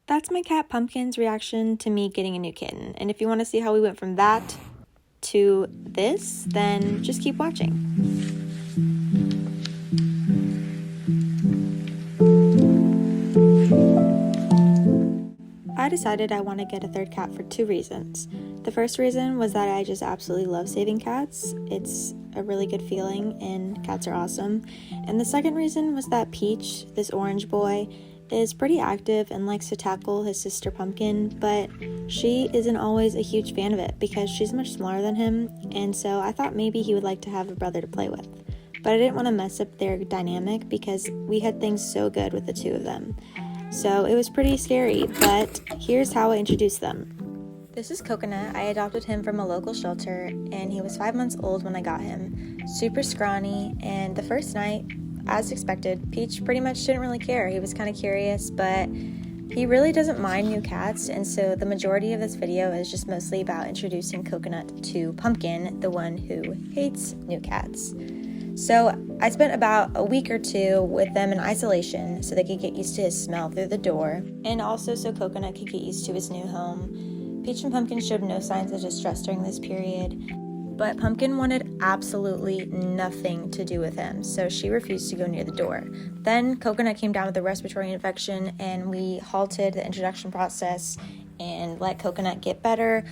That's my cat Pumpkin's reaction to me getting a new kitten. And if you want to see how we went from that to this, then just keep watching. I decided I want to get a third cat for 2 reasons. The first reason was that I just absolutely love saving cats. It's a really good feeling and cats are awesome. And the second reason was that Peach, this orange boy, is pretty active and likes to tackle his sister Pumpkin, but she isn't always a huge fan of it because she's much smaller than him, and so I thought maybe he would like to have a brother to play with. But I didn't want to mess up their dynamic because we had things so good with the 2 of them. So it was pretty scary, but here's how I introduced them. This is Coconut. I adopted him from a local shelter, and he was 5 months old when I got him. Super scrawny, and the first night, as expected, Peach pretty much didn't really care. He was kind of curious, but he really doesn't mind new cats, and so the majority of this video is just mostly about introducing Coconut to Pumpkin, the one who hates new cats. So I spent about a week or 2 with them in isolation so they could get used to his smell through the door, and also so Coconut could get used to his new home. Peach and Pumpkin showed no signs of distress during this period, but Pumpkin wanted absolutely nothing to do with him, so she refused to go near the door. Then Coconut came down with a respiratory infection, and we halted the introduction process and let Coconut get better,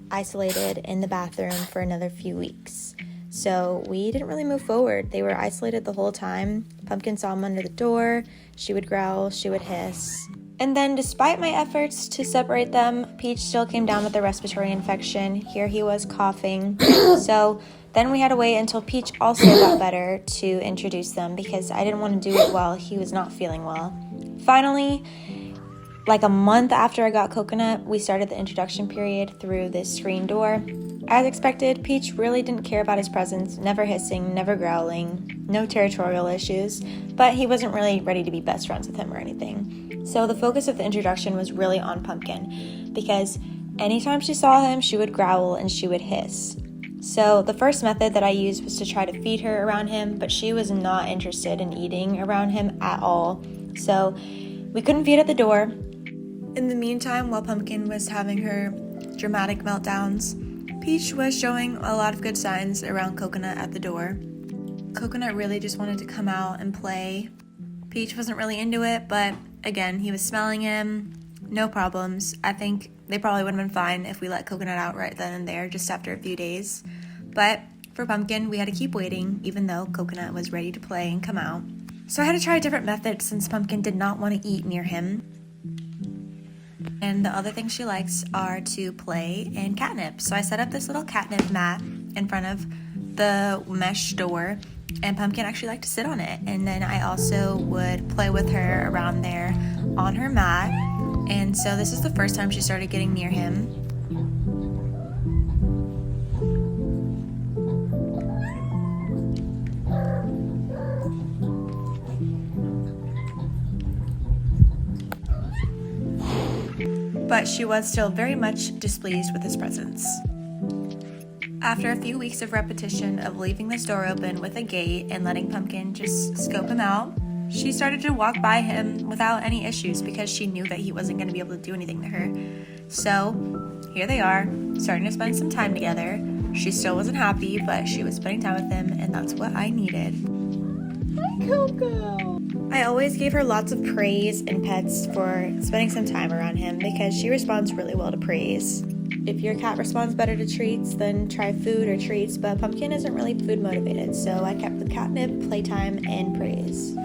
isolated in the bathroom for another few weeks. So we didn't really move forward. They were isolated the whole time. Pumpkin saw him under the door. She would growl, she would hiss. And then despite my efforts to separate them, Peach still came down with a respiratory infection. Here he was coughing. So then we had to wait until Peach also got better to introduce them because I didn't want to do it while he was not feeling well. Finally, like a month after I got Coconut, we started the introduction period through this screen door. As expected, Peach really didn't care about his presence, never hissing, never growling, no territorial issues, but he wasn't really ready to be best friends with him or anything. So the focus of the introduction was really on Pumpkin, because anytime she saw him, she would growl and she would hiss. So the first method that I used was to try to feed her around him, but she was not interested in eating around him at all. So we couldn't feed at the door. In the meantime, while Pumpkin was having her dramatic meltdowns, Peach was showing a lot of good signs around Coconut at the door. Coconut really just wanted to come out and play. Peach wasn't really into it, but again, he was smelling him, no problems. I think they probably would have been fine if we let Coconut out right then and there, just after a few days. But for Pumpkin, we had to keep waiting, even though Coconut was ready to play and come out. So I had to try a different method since Pumpkin did not want to eat near him. And the other things she likes are to play and catnip. So I set up this little catnip mat in front of the mesh door, and Pumpkin actually liked to sit on it. And then I also would play with her around there on her mat. And so this is the first time she started getting near him. But she was still very much displeased with his presence. After a few weeks of repetition of leaving this door open with a gate and letting Pumpkin just scope him out, she started to walk by him without any issues because she knew that he wasn't going to be able to do anything to her. So here they are, starting to spend some time together. She still wasn't happy, but she was spending time with him, and that's what I needed. Hi, Coco! I always gave her lots of praise and pets for spending some time around him because she responds really well to praise. If your cat responds better to treats, then try food or treats, but Pumpkin isn't really food motivated, so I kept with catnip, playtime, and praise.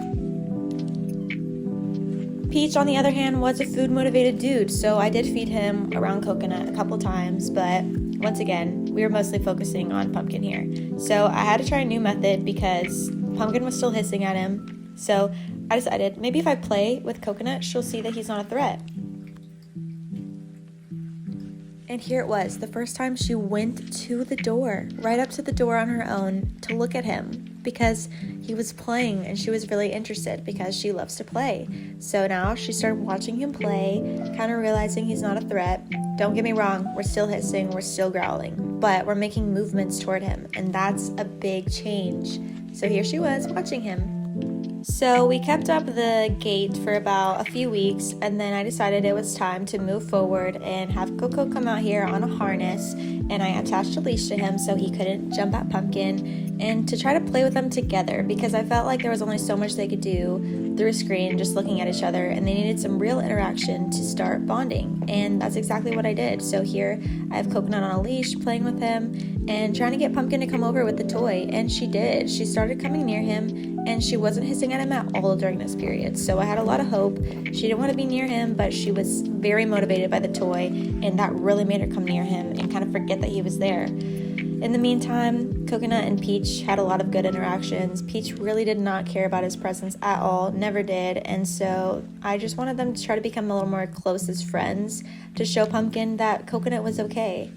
Peach, on the other hand, was a food motivated dude, so I did feed him around Coconut a couple times, but once again, we were mostly focusing on Pumpkin here. So I had to try a new method because Pumpkin was still hissing at him. So I decided maybe if I play with Coconut, she'll see that he's not a threat. And here it was, the first time she went to the door, right up to the door on her own to look at him because he was playing and she was really interested because she loves to play. So now she started watching him play, kind of realizing he's not a threat. Don't get me wrong, we're still hissing, we're still growling, but we're making movements toward him, and that's a big change So here she was watching him. So we kept up the gate for about a few weeks, and then I decided it was time to move forward and have Coco come out here on a harness, and I attached a leash to him so he couldn't jump at Pumpkin, and to try to play with them together because I felt like there was only so much they could do through a screen just looking at each other, and they needed some real interaction to start bonding, and that's exactly what I did. So here I have Coconut on a leash playing with him and trying to get Pumpkin to come over with the toy, and she did. She started coming near him, and she wasn't hissing at him at all during this period, so I had a lot of hope. She didn't want to be near him, but she was very motivated by the toy, and that really made her come near him and kind of forget that he was there. In the meantime, Coconut and Peach had a lot of good interactions. Peach really did not care about his presence at all, never did, and so I just wanted them to try to become a little more close as friends to show Pumpkin that Coconut was okay.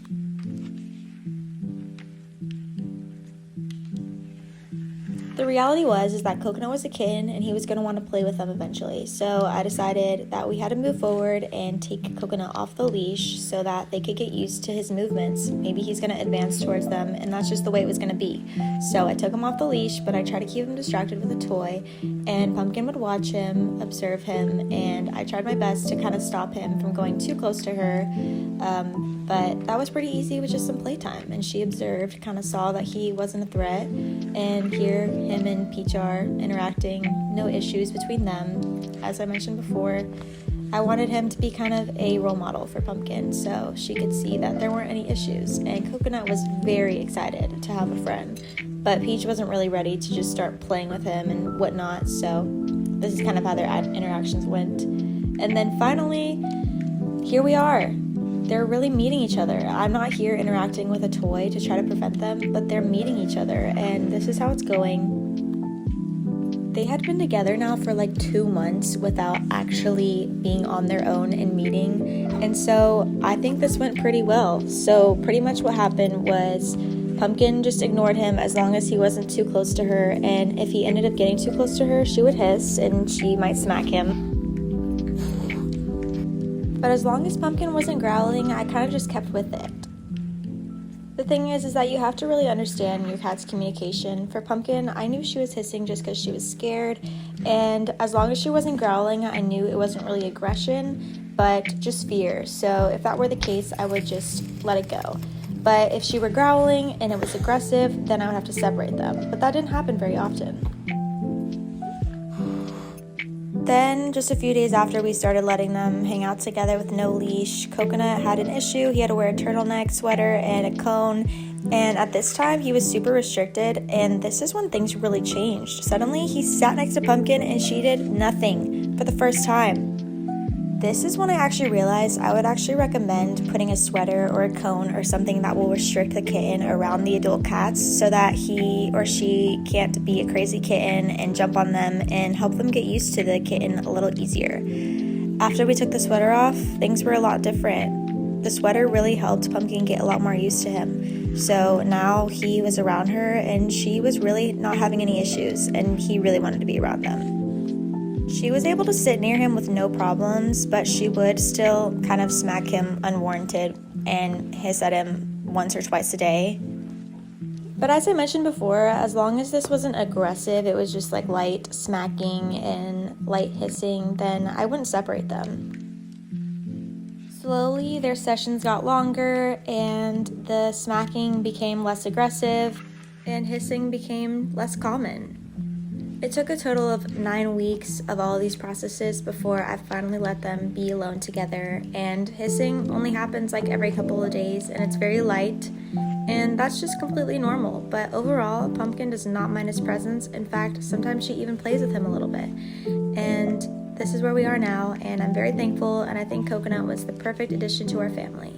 The reality was that Coconut was a kitten and he was going to want to play with them eventually. So I decided that we had to move forward and take Coconut off the leash so that they could get used to his movements. Maybe he's going to advance towards them, and that's just the way it was going to be. So I took him off the leash, but I tried to keep him distracted with a toy, and Pumpkin would watch him, observe him, and I tried my best to kind of stop him from going too close to her. But that was pretty easy with just some playtime, and she observed, kind of saw that he wasn't a threat, and here him and Peach are interacting, no issues between them. As I mentioned before, I wanted him to be kind of a role model for Pumpkin so she could see that there weren't any issues, and Coconut was very excited to have a friend, but Peach wasn't really ready to just start playing with him and whatnot, so this is kind of how their interactions went. And then finally, here we are. They're really meeting each other. I'm not here interacting with a toy to try to prevent them, but they're meeting each other, and this is how it's going. They had been together now for like 2 months without actually being on their own and meeting, and so I think this went pretty well. So pretty much what happened was Pumpkin just ignored him as long as he wasn't too close to her, and if he ended up getting too close to her, she would hiss and she might smack him. But as long as Pumpkin wasn't growling, I kind of just kept with it. The thing is that you have to really understand your cat's communication. For Pumpkin, I knew she was hissing just because she was scared, and as long as she wasn't growling, I knew it wasn't really aggression, but just fear. So if that were the case, I would just let it go. But if she were growling and it was aggressive, then I would have to separate them. But that didn't happen very often. Then, just a few days after we started letting them hang out together with no leash, Coconut had an issue. He had to wear a turtleneck, sweater, and a cone, and at this time, he was super restricted, and this is when things really changed. Suddenly, he sat next to Pumpkin, and she did nothing for the first time. This is when I actually realized I would actually recommend putting a sweater or a cone or something that will restrict the kitten around the adult cats so that he or she can't be a crazy kitten and jump on them, and help them get used to the kitten a little easier. After we took the sweater off, things were a lot different. The sweater really helped Pumpkin get a lot more used to him. So now he was around her and she was really not having any issues, and he really wanted to be around them. She was able to sit near him with no problems, but she would still kind of smack him unwarranted and hiss at him once or twice a day. But as I mentioned before, as long as this wasn't aggressive, it was just like light smacking and light hissing, then I wouldn't separate them. Slowly, their sessions got longer, and the smacking became less aggressive, and hissing became less common. It took a total of 9 weeks of all of these processes before I finally let them be alone together, and hissing only happens like every couple of days, and it's very light, and that's just completely normal. But overall, Pumpkin does not mind his presence. In fact, sometimes she even plays with him a little bit, and this is where we are now, and I'm very thankful, and I think Coconut was the perfect addition to our family.